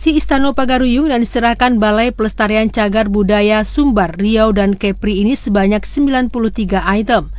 Koleksi Istana Pagaruyung dan diserahkan Balai Pelestarian Cagar Budaya Sumbar, Riau, dan Kepri ini sebanyak 93 item.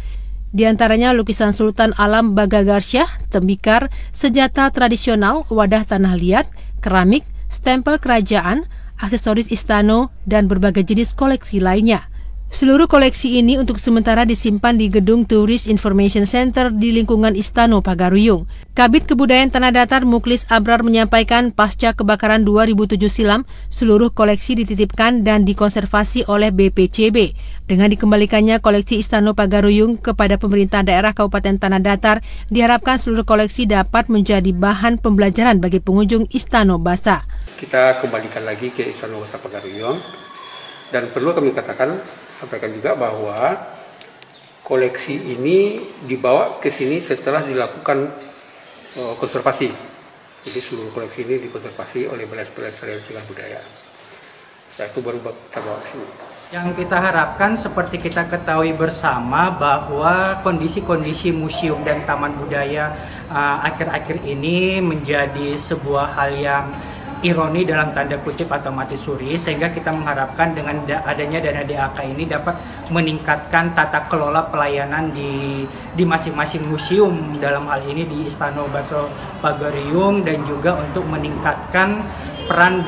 Di antaranya lukisan Sultan Alam Bagagarsyah, tembikar, senjata tradisional, wadah tanah liat, keramik, stempel kerajaan, aksesoris istana, dan berbagai jenis koleksi lainnya. Seluruh koleksi ini untuk sementara disimpan di Gedung Tourist Information Center di lingkungan Istana Pagaruyung. Kabid Kebudayaan Tanah Datar Muklis Abrar menyampaikan pasca kebakaran 2007 silam, seluruh koleksi dititipkan dan dikonservasi oleh BPCB. Dengan dikembalikannya koleksi Istana Pagaruyung kepada pemerintah daerah Kabupaten Tanah Datar, diharapkan seluruh koleksi dapat menjadi bahan pembelajaran bagi pengunjung Istana Basa. Kita kembalikan lagi ke Istana Basa Pagaruyung, dan perlu kami sampaikan juga bahwa koleksi ini dibawa ke sini setelah dilakukan konservasi. Jadi seluruh koleksi ini dikonservasi oleh Balai Pelestarian Cagar Budaya. Setelah itu baru kita bawa ke sini. Yang kita harapkan seperti kita ketahui bersama bahwa kondisi-kondisi museum dan taman budaya akhir-akhir ini menjadi sebuah hal yang ironi dalam tanda kutip atau mati suri, sehingga kita mengharapkan dengan adanya dana DAK ini dapat meningkatkan tata kelola pelayanan di masing-masing museum, dalam hal ini di Istana Basa Pagaruyung, dan juga untuk meningkatkan peran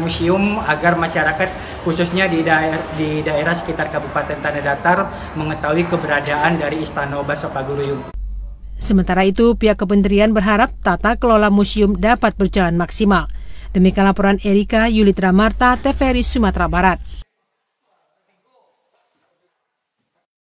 museum agar masyarakat khususnya di daerah sekitar Kabupaten Tanah Datar mengetahui keberadaan dari Istana Basa Pagaruyung. Sementara itu, pihak kementerian berharap tata kelola museum dapat berjalan maksimal. Demikian laporan Erika Yulitra Marta, TVRI Sumatera Barat.